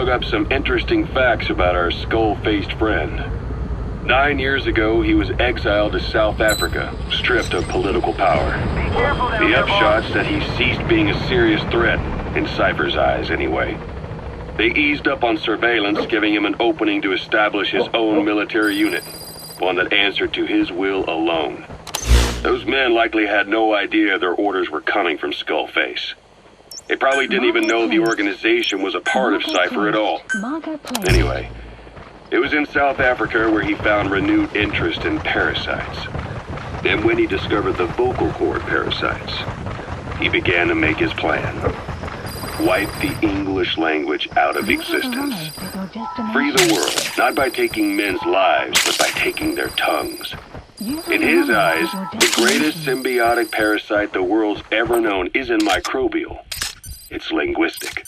dug up some interesting facts about our skull-faced friend. 9 years ago, he was exiled to South Africa, stripped of political power. The upshot said he ceased being a serious threat, in Cypher's eyes anyway. They eased up on surveillance, giving him an opening to establish his own military unit, one that answered to his will alone. Those men likely had no idea their orders were coming from Skullface. They probably didn't even know the organization was a part of Cypher at all. Anyway, it was in South Africa where he found renewed interest in parasites. And when he discovered the vocal cord parasites, he began to make his plan. Wipe the English language out of existence. Free the world, not by taking men's lives, but by taking their tongues. In his eyes, the greatest symbiotic parasite the world's ever known isn't microbial. It's linguistic.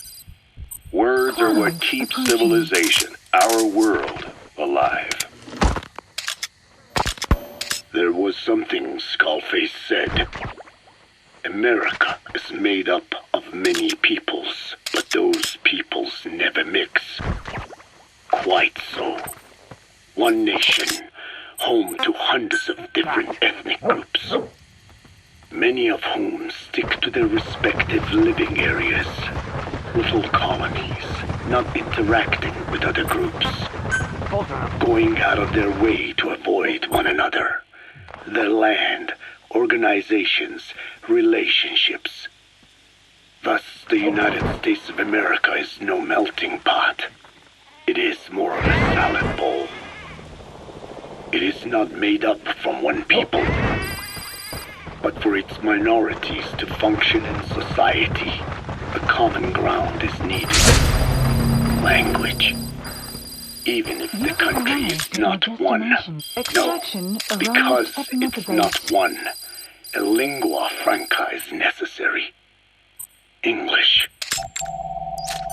Words are what keep civilization, our world, alive. There was something Skullface said. America is made up of many peoples, but those peoples never mix. Quite so. One nation, home to hundreds of different ethnic groups, many of whom stick to their respective living areas. Little colonies, not interacting with other groups, going out of their way to avoid one another. Their land, organizations, relationships. Thus, the United States of America is no melting pot. It is more of a salad bowl. It is not made up from one people, but for its minorities to function in society, a common ground is needed. Language. Even if the country is not one. No, because it's not one. A lingua franca is necessary. English.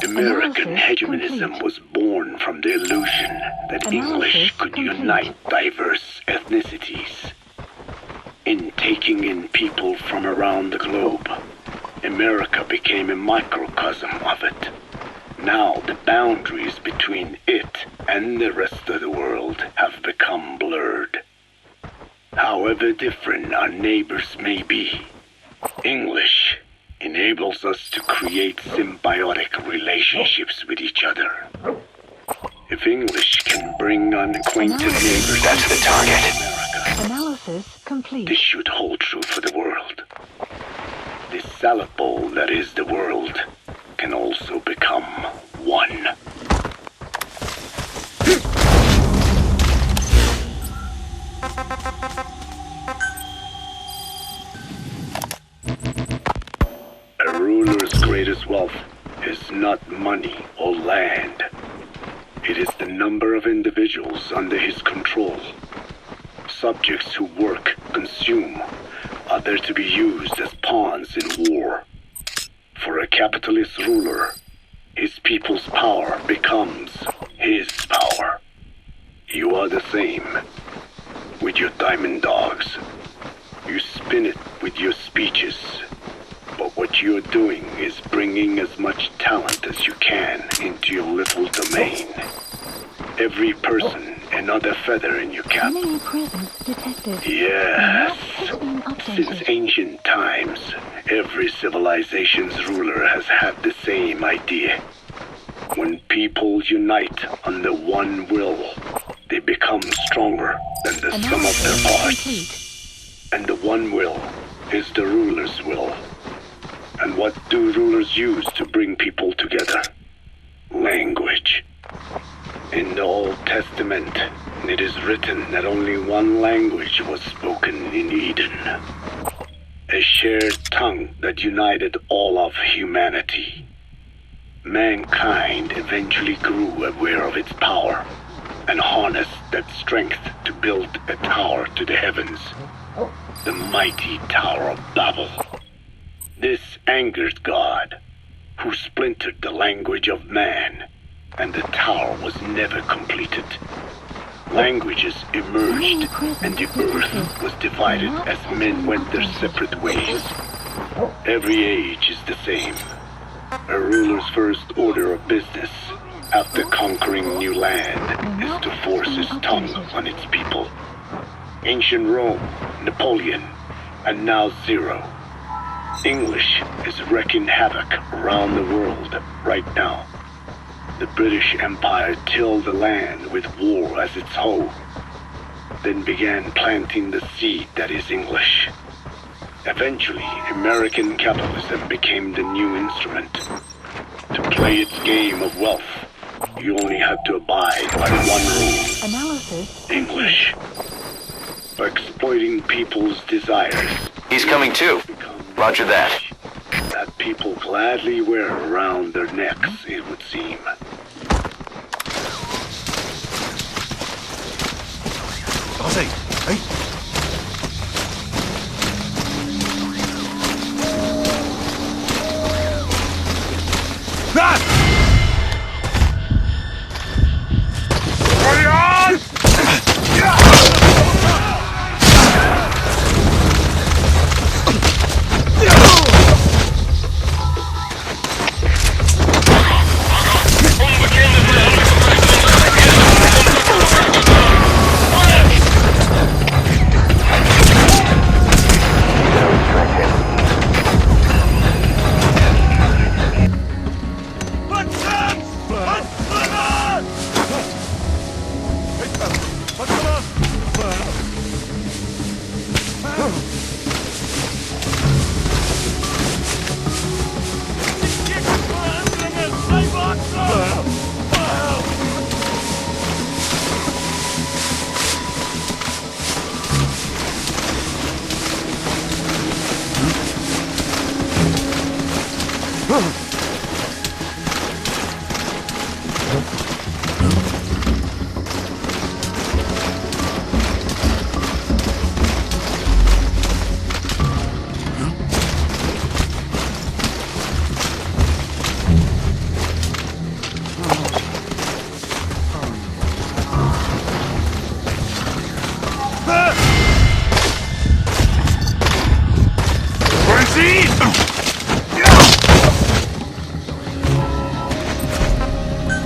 American hegemonism was born from the illusion that English could unite diverse ethnicities. In taking in people from around the globe, America became a microcosm of it. Now the boundaries between it and the rest of the world have become blurred. However different our neighbors may be, English enables us to create symbiotic relationships with each other. If English can bring unacquainted neighbors that's the target. America, Analysis complete. this should hold true for the world. This salad bowl that is the world can also become one. A ruler's greatest wealth is not money or land. It is the number of individuals under his control. Subjects who work, consume, are there to be used as pawns in war. For a capitalist ruler, his people's power becomes his power. You are the same with your diamond dogs. You spin it with your speeches, but what you're doing is bringing as much talent as you can into your little domain. Every person another feather in your cap. Enemy presence detected. Yes. Being updated. Since ancient times, every civilization's ruler has had the same idea. When people unite under one will, they become stronger than the sum of their parts. And the one will is the ruler's will. And what do rulers use to bring people together? Language. In the Old Testament, it is written that only one language was spoken in Eden. A shared tongue that united all of humanity. Mankind eventually grew aware of its power and harnessed that strength to build a tower to the heavens, the mighty Tower of Babel. This angered God, who splintered the language of man, and the tower was never completed. Languages emerged, and the earth was divided as men went their separate ways. Every age is the same. A ruler's first order of business, after conquering new land is to force his tongue on its people. Ancient Rome, Napoleon, and now Zero. English is wreaking havoc around the world right now. The British Empire tilled the land with war as its hoe, then began planting the seed that is English. Eventually, American capitalism became the new instrument. To play its game of wealth, you only had to abide by one rule. Analysis. English. By exploiting people's desires. He's coming too. Roger that. That people gladly wear around their necks, it would seem.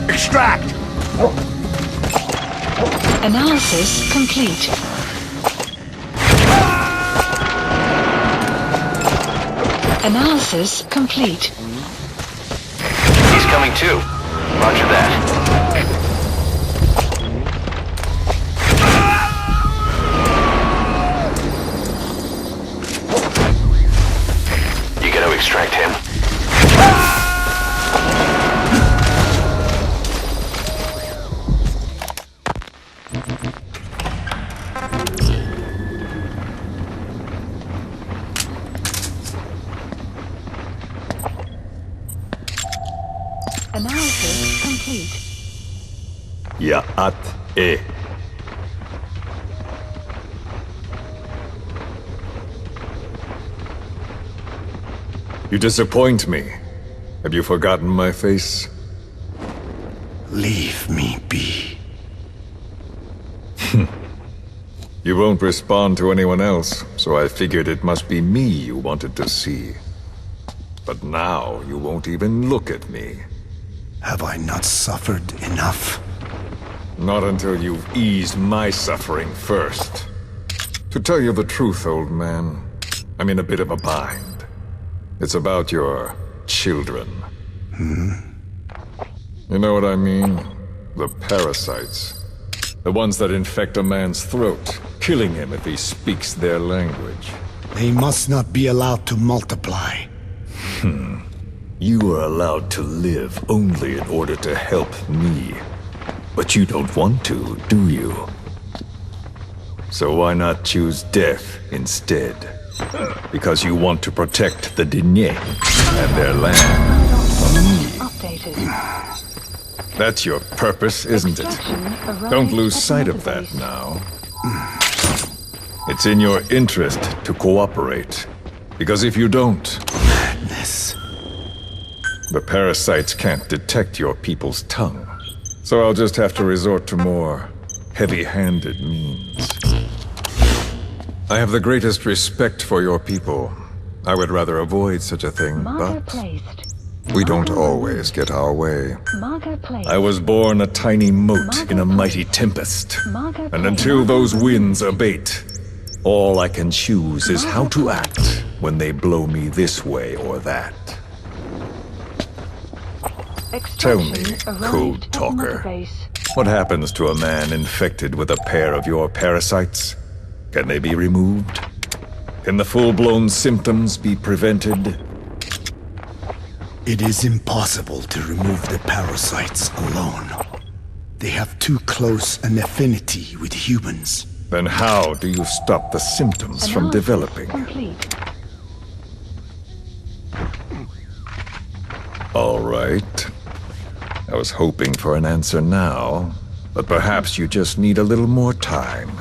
Extract! Analysis complete. Analysis complete. He's coming too. Roger that. You gotta extract him. Analysis complete. Ya'at e. You disappoint me. Have you forgotten my face? Leave me be. You won't respond to anyone else, so I figured it must be me you wanted to see. But now you won't even look at me. Have I not suffered enough? Not until you've eased my suffering first. To tell you the truth, old man, I'm in a bit of a bind. It's about your children. You know what I mean? The parasites. The ones that infect a man's throat, killing him if he speaks their language. They must not be allowed to multiply. You are allowed to live only in order to help me. But you don't want to, do you? So why not choose death instead? Because you want to protect the Diné and their land from me. Updated. That's your purpose, isn't it? Don't lose sight of that now. It's in your interest to cooperate. Because if you don't, Madness. the parasites can't detect your people's tongue. So I'll just have to resort to more heavy-handed means. I have the greatest respect for your people. I would rather avoid such a thing, Marker but placed. We don't always get our way. Margo Place. I was born a tiny mote in a mighty tempest. Margo And Place. until those winds abate, all I can choose is how to act when they blow me this way or that. Tell me, Extraction arrived Code at Talker. Margo Base. What happens to a man infected with a pair of your parasites? Can they be removed? Can the full-blown symptoms be prevented? It is impossible to remove the parasites alone. They have too close an affinity with humans. Then how do you stop the symptoms from Analysis developing? complete. All right. I was hoping for an answer now, but perhaps you just need a little more time.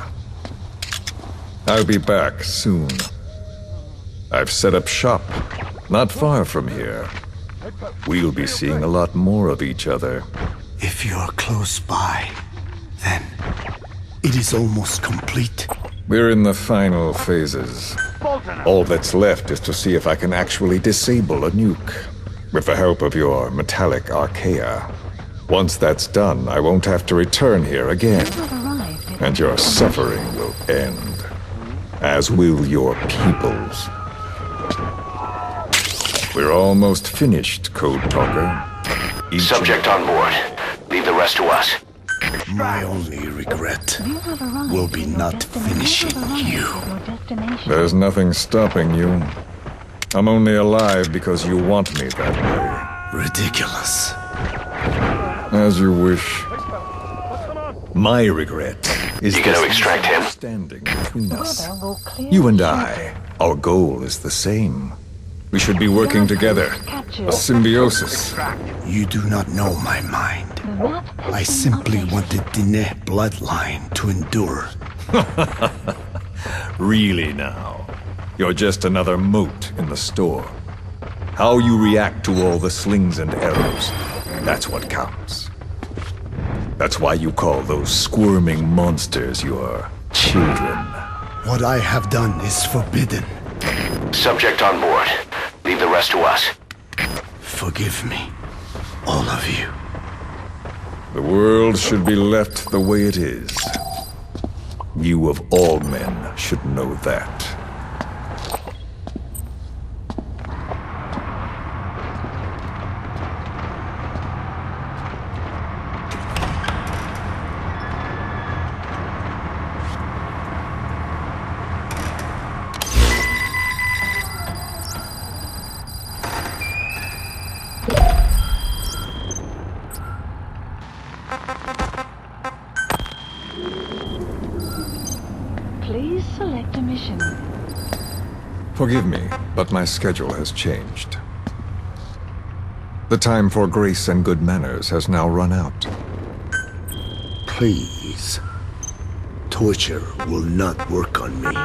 I'll be back soon. I've set up shop, not far from here. We'll be seeing a lot more of each other. If you're close by, then it is almost complete. We're in the final phases. All that's left is to see if I can actually disable a nuke, with the help of your metallic archaea. Once that's done, I won't have to return here again, Arrived at and your suffering will end, as will your people's. We're almost finished, Code Talker. Subject on board. Leave the rest to us. My only regret You have arrived will be at your not destination. finishing You have arrived you. at your destination. There's nothing stopping you. I'm only alive because you want me that way. Ridiculous. As you wish. My regret is You gonna this extract him? misunderstanding between us. Weather will clear You and the I, our goal is the same. We should be working together. Captured. A symbiosis. You do not know my mind. The map has I been simply updated. want the Diné bloodline to endure. Really now. You're just another mote in the store. How you react to all the slings and arrows, that's what counts. That's why you call those squirming monsters your children. What I have done is forbidden. Subject on board. Leave the rest to us. Forgive me, all of you. The world should be left the way it is. You of all men should know that. Please select a mission. Forgive me, but my schedule has changed. The time for grace and good manners has now run out. Please. Torture will not work on me.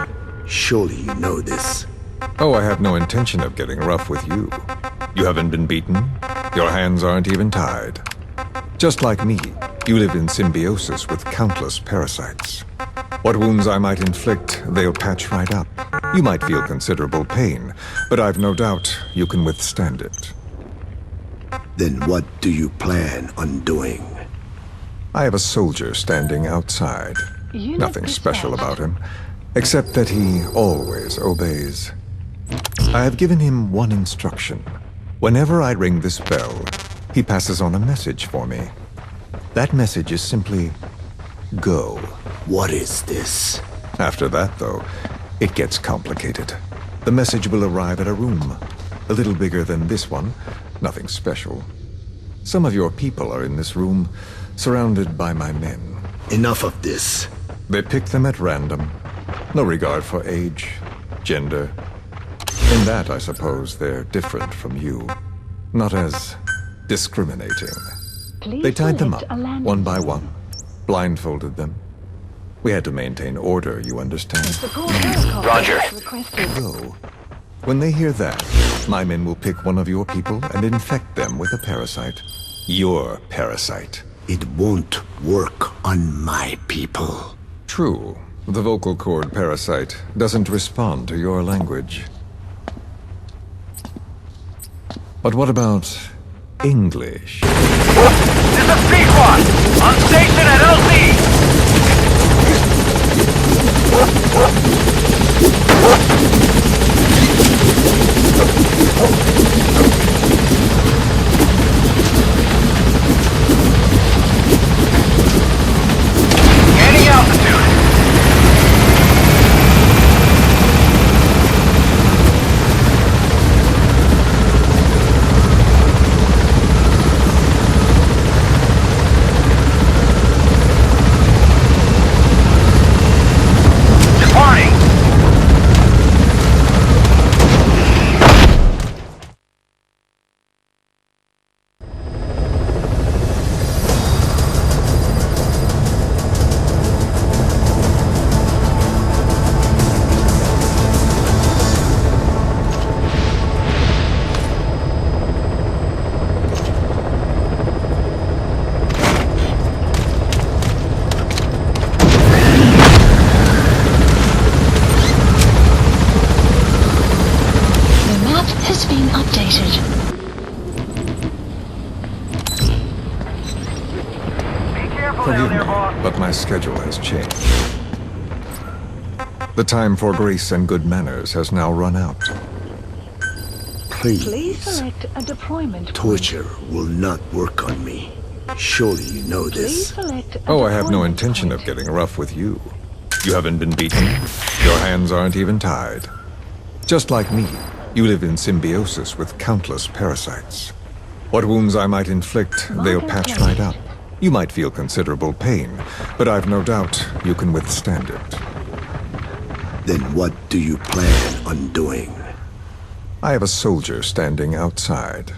Surely you know this. Oh, I have no intention of getting rough with you. You haven't been beaten. Your hands aren't even tied. Just like me, you live in symbiosis with countless parasites. What wounds I might inflict, they'll patch right up. You might feel considerable pain, but I've no doubt you can withstand it. Then what do you plan on doing? I have a soldier standing outside. Unit Nothing special dispatched. about him, except that he always obeys. I have given him one instruction. Whenever I ring this bell, he passes on a message for me. That message is simply, go. What is this? After that, though, it gets complicated. The message will arrive at a room, a little bigger than this one, nothing special. Some of your people are in this room, surrounded by my men. Enough of this. They pick them at random. No regard for age, gender. In that, I suppose, they're different from you. Not as discriminating. Please They tied them up, select a landing one by zone. one. Blindfolded them. We had to maintain order, you understand? Support helicopter Roger. requested. So, when they hear that, my men will pick one of your people and infect them with a parasite. Your parasite. It won't work on my people. True, the vocal cord parasite doesn't respond to your language. But what about English. This is P-Squad! On station at LZ! Gaining altitude! Departing! The map has been updated. Be careful Forgive down there, me, boss. but my schedule has changed. The time for grace and good manners has now run out. Please Please. select a deployment point. Torture will not work on me. Surely you know Please this. select a Oh, I have no deployment intention point. of getting rough with you. You haven't been beaten. Your hands aren't even tied. Just like me, you live in symbiosis with countless parasites. What wounds I might inflict, they'll patch right up. You might feel considerable pain, but I've no doubt you can withstand it. Then what do you plan on doing? I have a soldier standing outside.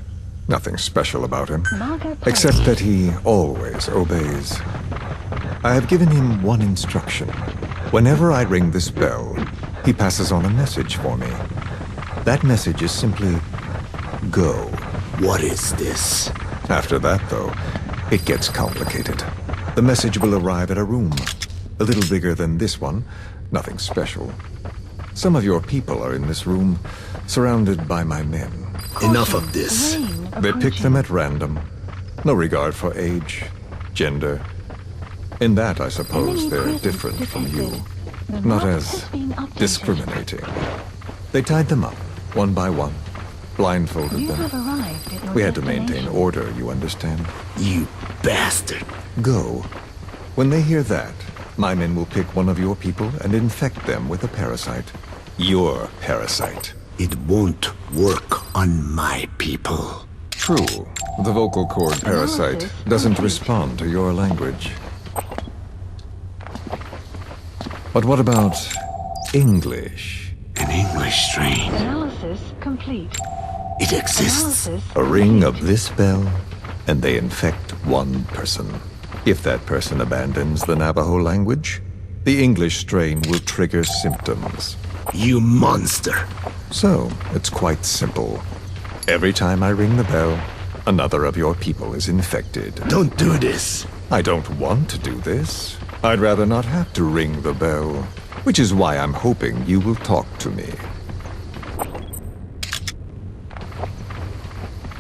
Nothing special about him, Marker except placed. that he always obeys. I have given him one instruction. Whenever I ring this bell, he passes on a message for me. That message is simply, go. What is this? After that, though, it gets complicated. The message will arrive at a room, a little bigger than this one, nothing special. Some of your people are in this room, surrounded by my men. Enough of this. Rain They pick them approaching. at random. No regard for age, gender. In that, I suppose, Enemy they're presence different from you. detected. The Not map as has been updated. discriminating. They tied them up, one by one, blindfolded You them. have arrived at your We had to maintain destination. order, you understand? You bastard. Go. When they hear that, my men will pick one of your people and infect them with a parasite. Your parasite. It won't work on my people. True. The vocal cord parasite Analysis doesn't complete. respond to your language. But what about English? An English strain. Analysis complete. It exists. Analysis A ring complete. of this bell, and they infect one person. If that person abandons the Navajo language, the English strain will trigger symptoms. You monster. So, it's quite simple. Every time I ring the bell, another of your people is infected. Don't do this. I don't want to do this. I'd rather not have to ring the bell, which is why I'm hoping you will talk to me.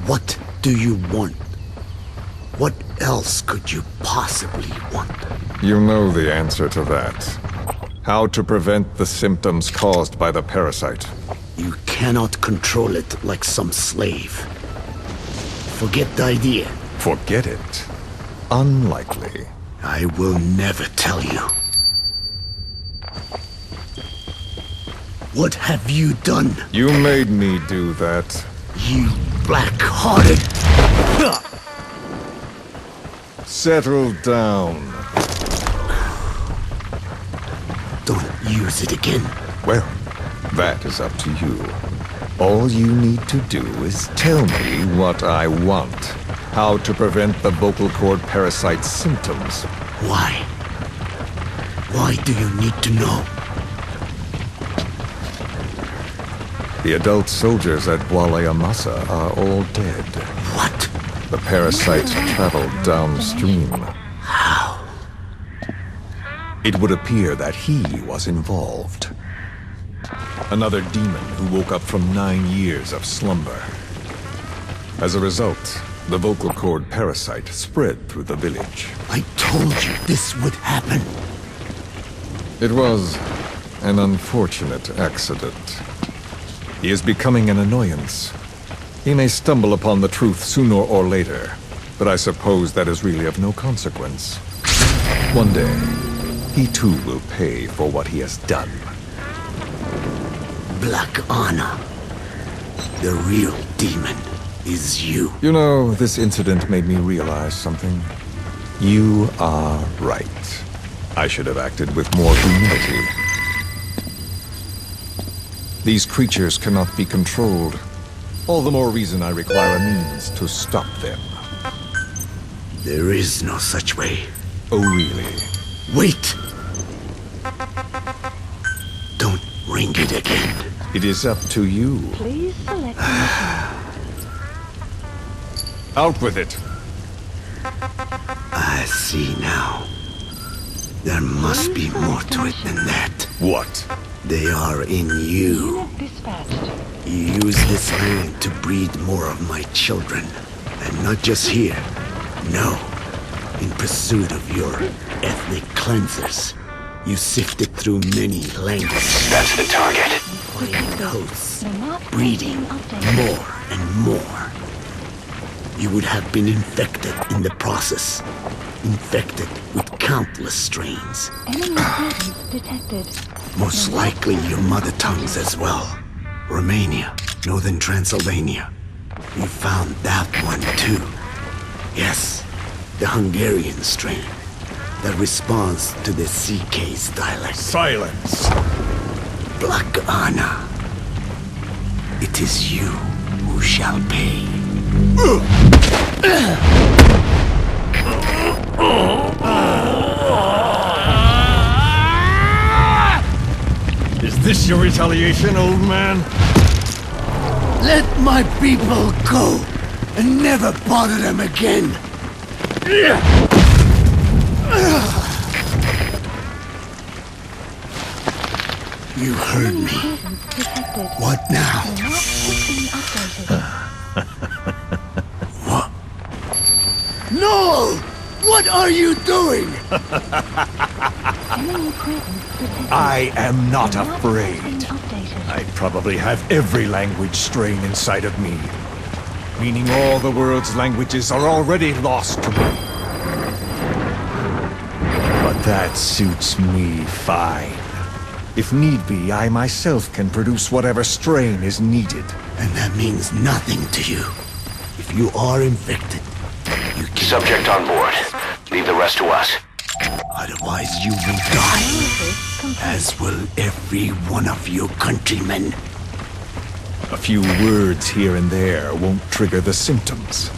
What do you want? What else could you possibly want? You know the answer to that. How to prevent the symptoms caused by the parasite. You cannot control it like some slave. Forget the idea. Forget it. Unlikely. I will never tell you. What have you done, You made me do that. you black-hearted? Settle down. Don't use it again. Well, that is up to you. All you need to do is tell me what I want. How to prevent the vocal cord parasite symptoms. Why? Why do you need to know? The adult soldiers at Walayamasa are all dead. What? The parasite traveled downstream. How? It would appear that he was involved. Another demon who woke up from 9 years of slumber. As a result, The vocal cord parasite spread through the village. I told you this would happen. It was an unfortunate accident. He is becoming an annoyance. He may stumble upon the truth sooner or later, but I suppose that is really of no consequence. One day, he too will pay for what he has done. Black Anna. The real demon is you. You know, this incident made me realize something. You are right. I should have acted with more humility. These creatures cannot be controlled. All the more reason I require a means to stop them. There is no such way. Oh, really? Wait! Don't ring it again. It is up to you. Please select Out with it. I see now. There must be more to it than that. What? They are in you. unit dispatched. You use this land to breed more of my children. And not just here. No. In pursuit of your ethnic cleansers. You sifted through many languages. That's the target. Find hosts. The map Breeding has been updated. more and more. You would have been infected in the process. Infected with countless strains. Enemy presence detected. Most likely your mother tongues as well. Romania, Northern Transylvania. You found that one too. Yes, the Hungarian strain that responds to the CK's dialect. Silence! Black Anna. It is you who shall pay. Is this your retaliation, old man? Let my people go and never bother them again. You heard Enemy me. presence detected. What now? The map has been updated. What? No! What are you doing? Enemy presence detected. I am not The map has afraid. been updated. I probably have every language strain inside of me. Meaning all the world's languages are already lost to me. But that suits me fine. If need be, I myself can produce whatever strain is needed. And that means nothing to you. If you are infected, you can... Subject on board. Leave the rest to us. Otherwise you will die. Analysis complete. As will every one of your countrymen. A few words here and there won't trigger the symptoms.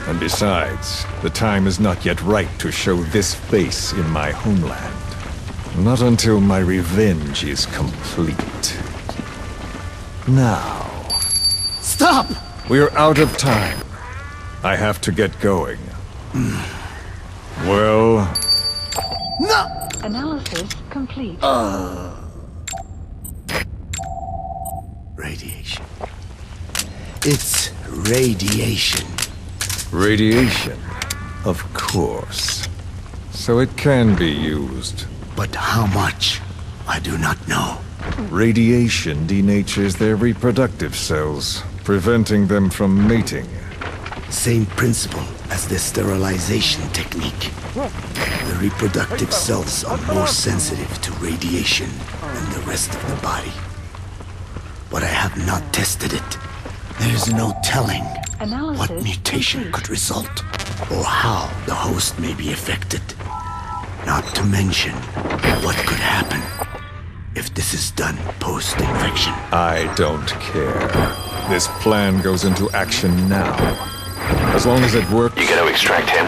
And besides, the time is not yet right to show this face in my homeland. Not until my revenge is complete. Now, Stop! we're out of time. I have to get going. Well, No! Analysis complete. Radiation. It's radiation. radiation, of course. So it can be used. But how much? I do not know. Radiation denatures their reproductive cells, preventing them from mating. Same principle as the sterilization technique. The reproductive cells are more sensitive to radiation than the rest of the body. But I have not tested it. There's no telling Analysis what mutation complete. could result, or how the host may be affected. Not to mention what could happen if this is done post-infection. I don't care. This plan goes into action now. As long as it works... You gonna extract him?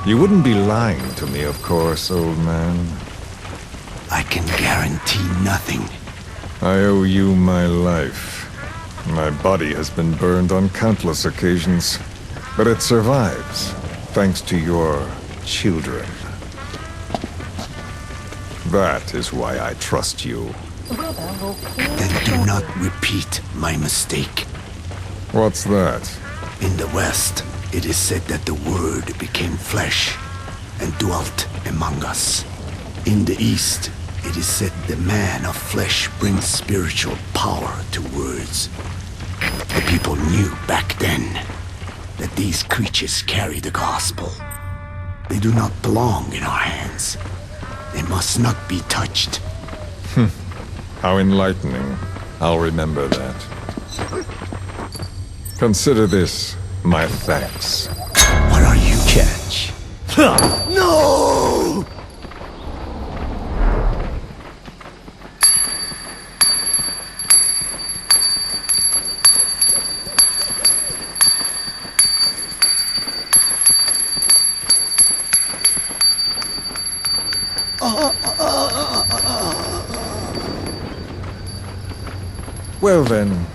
You wouldn't be lying to me, of course, old man. I can guarantee nothing. I owe you my life. My body has been burned on countless occasions, but it survives, thanks to your children. That is why I trust you. Weather will clear. Then do not repeat my mistake. What's that? In the West, it is said that the Word became flesh and dwelt among us. In the East, it is said the man of flesh brings spiritual power to words. The people knew back then that these creatures carry the gospel. They do not belong in our hands. They must not be touched. How enlightening. I'll remember that. Consider this my thanks. What are you, catch? No! Well then,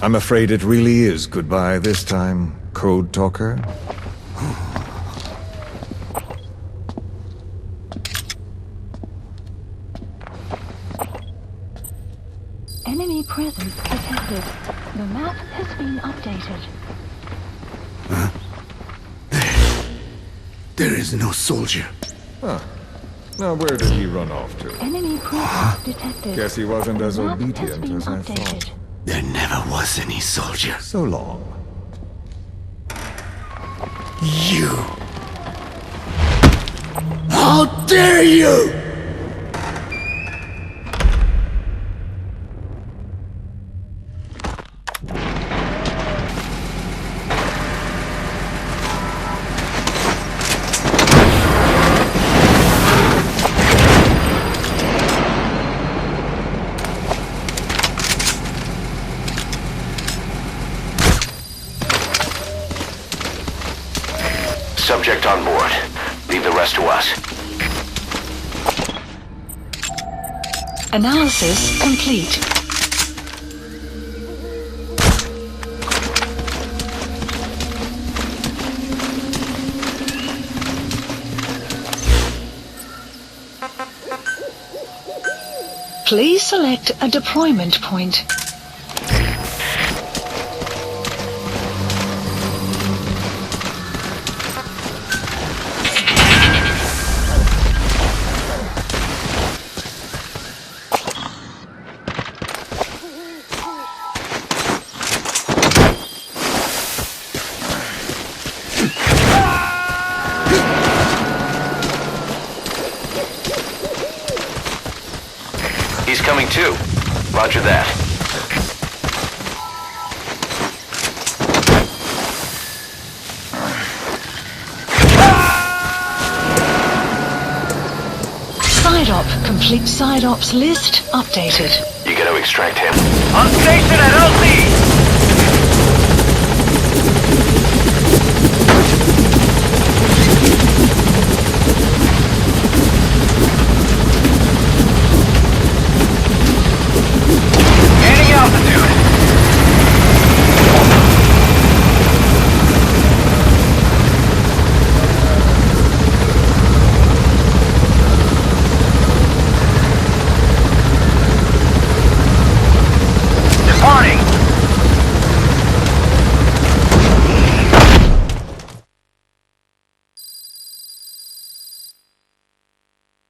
I'm afraid it really is goodbye this time, Code Talker. Enemy presence detected. The map has been updated. There is no soldier. Huh. Now where did he run off to? Enemy presence detected. Guess he wasn't as The map has obedient been as I updated. thought. There never was any soldier. So long. You! How dare you! Subject on board. Leave the rest to us. Analysis complete. Please select a deployment point. He's coming too. Roger that. Side op. Complete side ops list updated. You gotta extract him. On station at LZ!